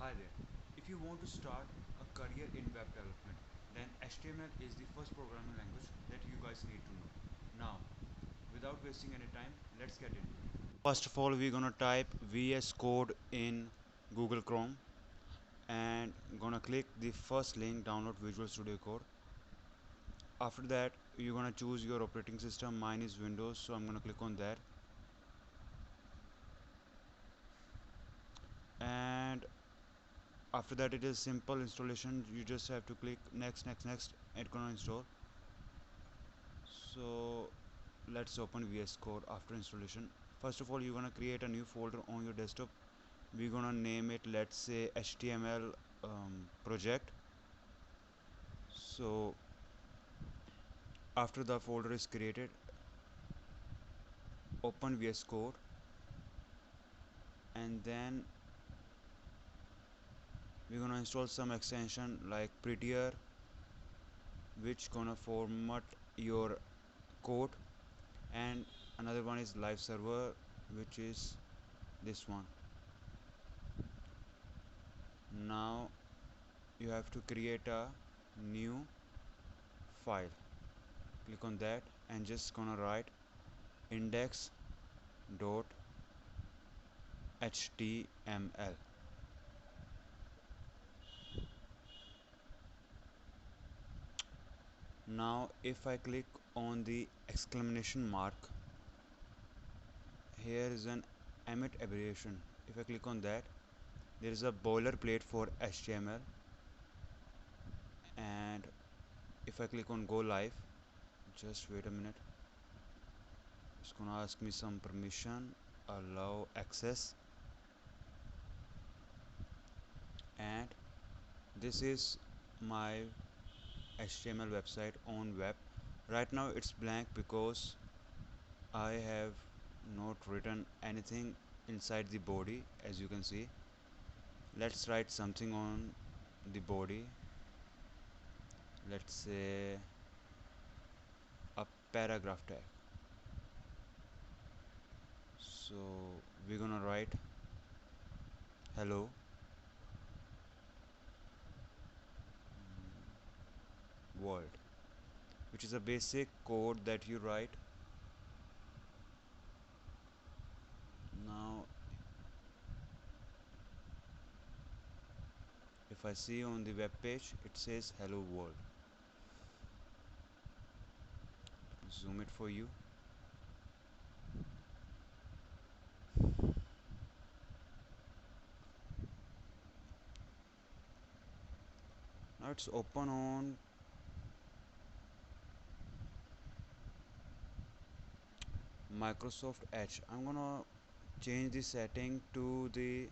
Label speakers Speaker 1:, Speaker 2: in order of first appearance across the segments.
Speaker 1: Hi there. If you want to start a career in web development, then HTML is the first programming language that you guys need to know. Now, without wasting any time, let's get into it. First of all, we're gonna type VS Code in Google Chrome and gonna click the first link, download Visual Studio Code. After that, you're gonna choose your operating system. Mine is Windows, so I'm gonna click on that. And after that, it is simple installation. You just have to click next, next, next. It's gonna install. So let's open VS Code after installation. First of all, you're gonna create a new folder on your desktop. We're gonna name it, let's say, HTML project. So after the folder is created, open VS Code, and then we're gonna install some extension like Prettier, which gonna format your code, and another one is Live Server, which is this one. Now you have to create a new file. Click on that and just gonna write index.html. Now if I click on the exclamation mark, here is an emit abbreviation. If I click on that, there is a boilerplate for HTML, and if I click on go live, just wait a minute, it's gonna ask me some permission, allow access, and this is my HTML website on web. Right now it's blank because I have not written anything inside the body. As you can see, let's write something on the body. Let's say a paragraph tag. So we're gonna write hello world, which is a basic code that you write. Now if I see on the web page, it says hello world. Zoom it for you. Now it's open on Microsoft Edge. I'm gonna change the setting to the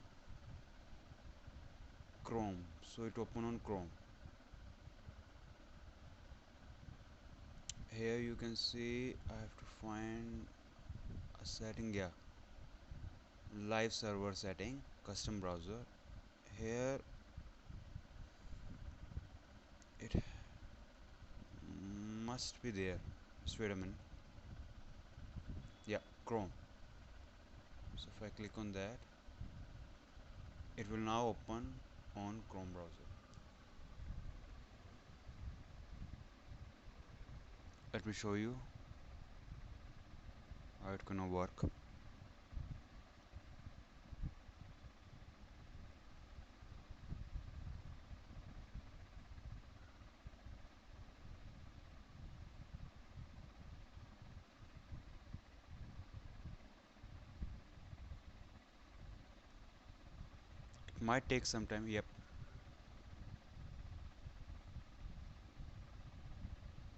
Speaker 1: Chrome, so it open on Chrome. Here you can see I have to find a setting. Yeah, live server setting, custom browser. Here it must be there. Just wait a minute. Yeah, Chrome. So if I click on that, it will now open on Chrome browser. Let me show you how it's gonna work. It might take some time. Yep.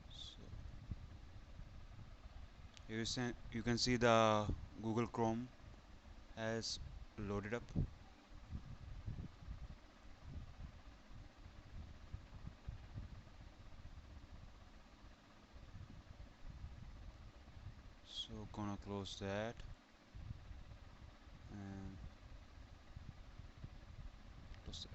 Speaker 1: So you can see the Google Chrome has loaded up. So gonna close that and close that.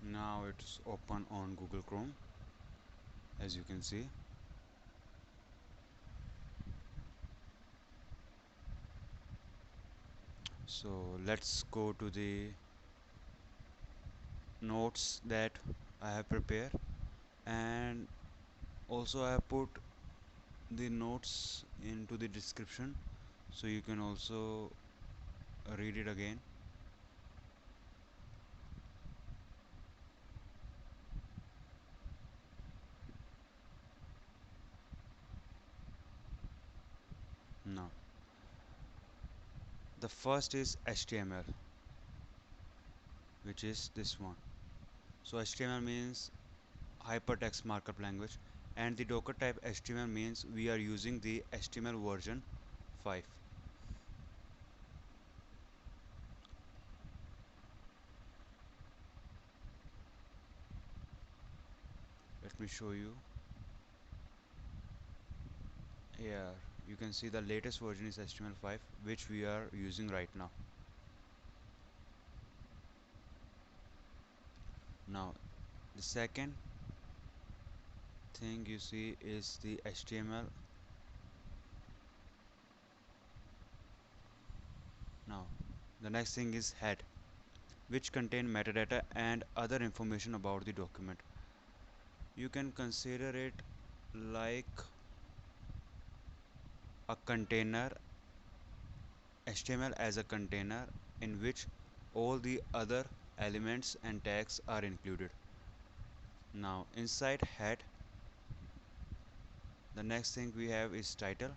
Speaker 1: Now it's open on Google Chrome, as you can see. So let's go to the notes that I have prepared, and also I have put the notes into the description so you can also read it again. Now, the first is HTML, which is this one. So HTML means hypertext markup language, and the Docker type HTML means we are using the HTML version 5. Let me show you. Here you can see the latest version is HTML5, which we are using right now. Now, the second thing you see is the HTML. Now, the next thing is head, which contain metadata and other information about the document. You can consider it like a container, HTML as a container in which all the other elements and tags are included. Now, inside head, the next thing we have is title.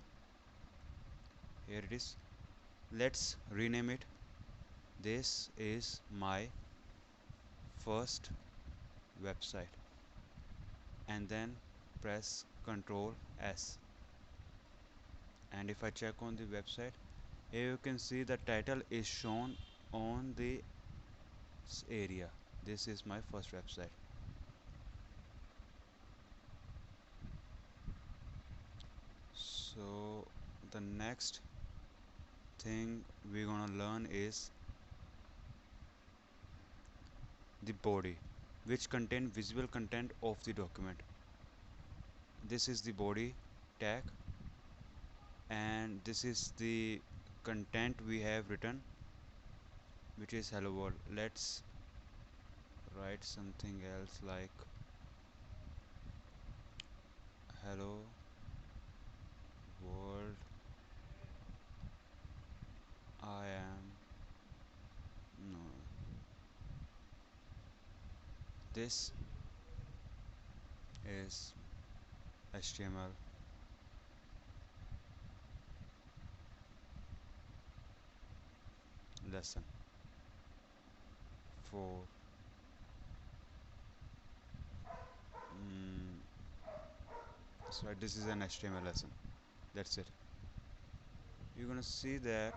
Speaker 1: Here it is. Let's rename it. This is my first website, and then press Ctrl S. And if I check on the website, here you can see the title is shown on the area. This is my first website. So the next thing we're gonna learn is the body, which contain visible content of the document. This is the body tag, and this is the content we have written, which is hello world. Let's write something else like hello world, I am no, this is HTML lesson 4. mm, so this is an HTML lesson. That's it. You're gonna see that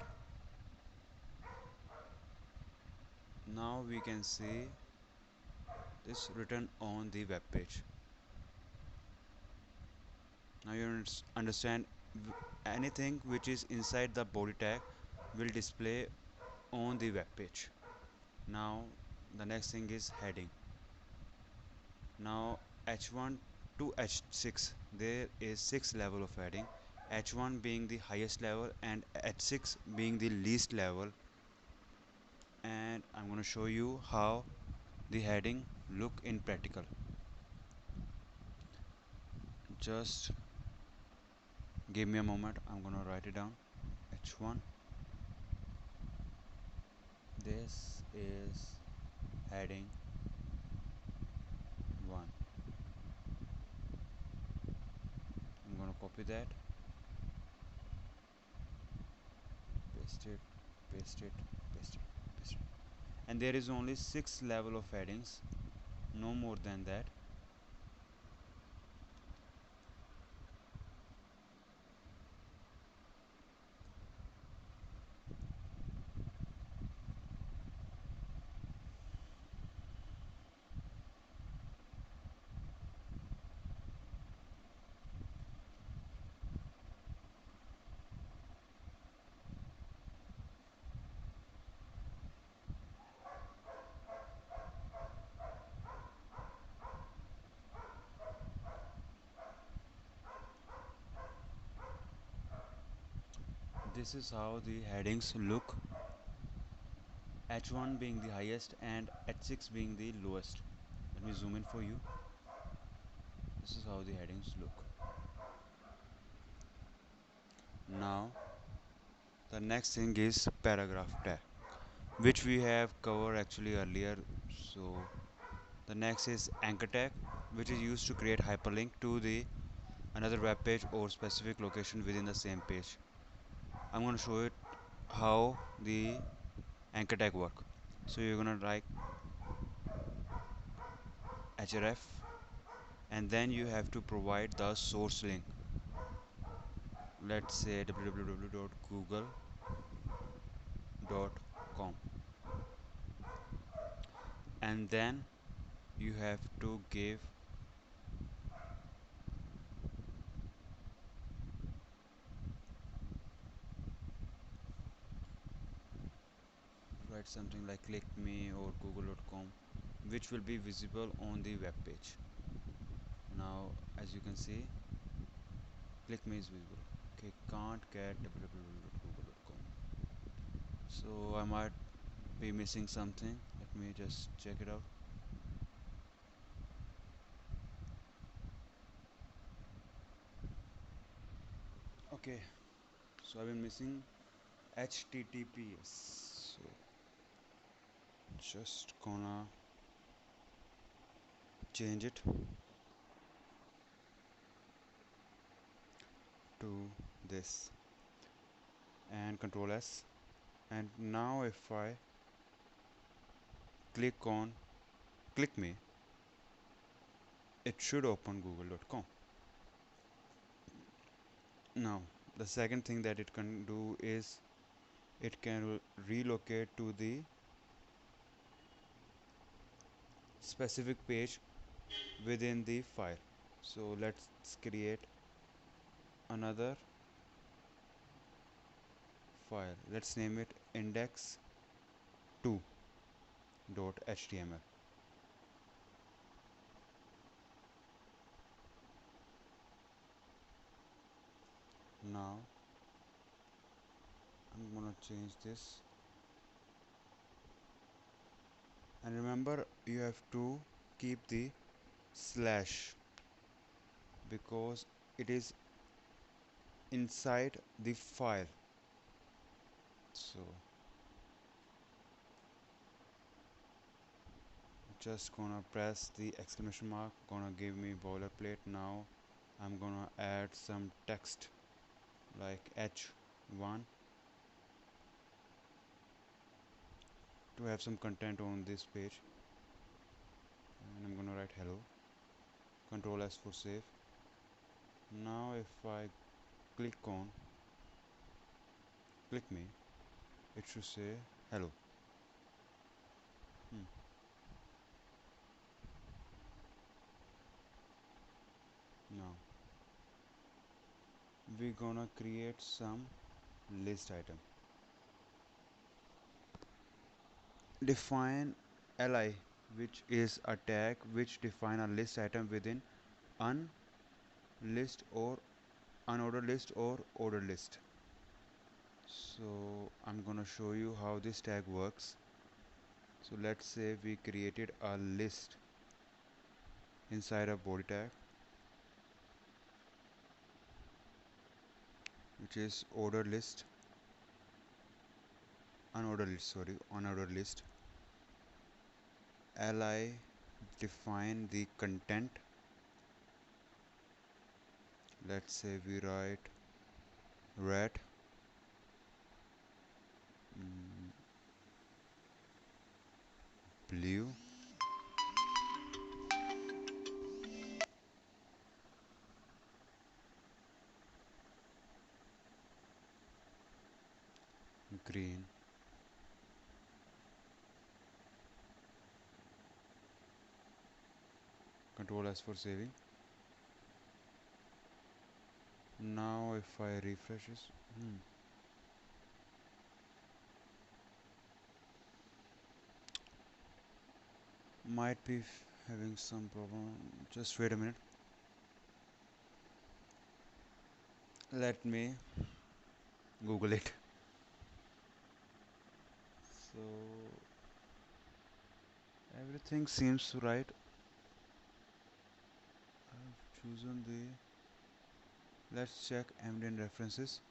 Speaker 1: now we can see this written on the web page. Now you understand anything which is inside the body tag will display on the web page. Now the next thing is heading. Now H1 to H6 there is 6 level of heading, H1 being the highest level and H6 being the least level, and I'm going to show you how the heading look in practical. Just give me a moment, I'm going to write it down. H1, this is heading 1. I'm going to copy that, paste it, paste it, paste it, paste it. And there is only 6 level of headings, no more than that. This is how the headings look H1 being the highest and H6 being the lowest. Let me zoom in for you. This is how the headings look. Now the next thing is paragraph tag, which we have covered actually earlier. So the next is anchor tag, which is used to create hyperlink to the another web page or specific location within the same page. I'm going to show it how the anchor tag work. So you're going to write href, and then you have to provide the source link. Let's say www.google.com, and then you have to give write something like click me or google.com, which will be visible on the web page. Now as you can see, click me is visible. Okay, can't get www.google.com, so I might be missing something. Let me just check it out. Okay, so I've been missing https, so just gonna change it to this and control S, and now if I click on click me, it should open google.com. Now the second thing that it can do is it can relocate to the specific page within the file. So let's create another file. Let's name it index2.html. Now I'm gonna change this, and remember you have to keep the slash because it is inside the file. So just gonna press the exclamation mark, gonna give me boilerplate. Now I'm gonna add some text like h1 to have some content on this page, and I'm gonna write hello, control S for save. Now if I click on click me, it should say hello. hmm. Now we're gonna create some list item. Define li, which is a tag which define a list item within unlist or unordered list or ordered list. So I'm gonna show you how this tag works. So let's say we created a list inside a body tag, which is ordered list, unordered list. Li define the content. Let's say we write red, blue, green, control S for saving. Now if I refresh this, might be having some problem. Just wait a minute. Let me Google it. So Everything seems right. I've chosen the. Let's check ambient references.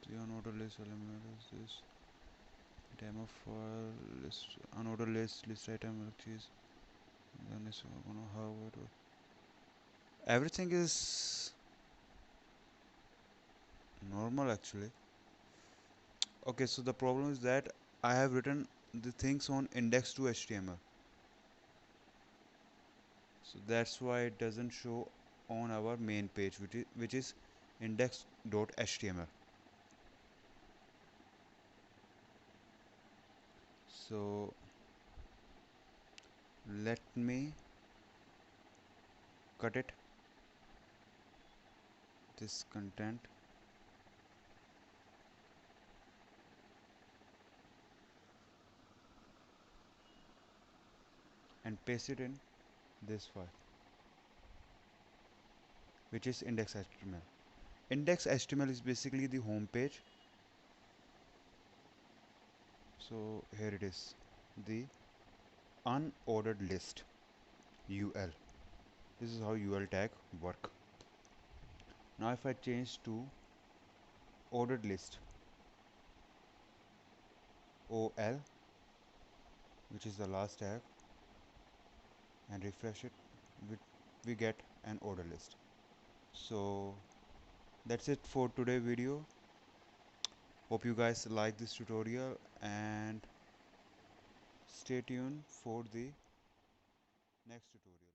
Speaker 1: The unordered list element is this. Demo file list unordered list item cheese. Then it's gonna how it. Everything is normal actually. Okay, so the problem is that I have written the things on index to HTML, so that's why it doesn't show on our main page, which is index.html. So let me cut it, this content, and paste it in this file, which is index.html. Index.html is basically the home page. So here it is, the unordered list ul. This is how ul tag work. Now if I change to ordered list ol, which is the last tag, and refresh it, we get an order list. So that's it for today video. Hope you guys like this tutorial, and stay tuned for the next tutorial.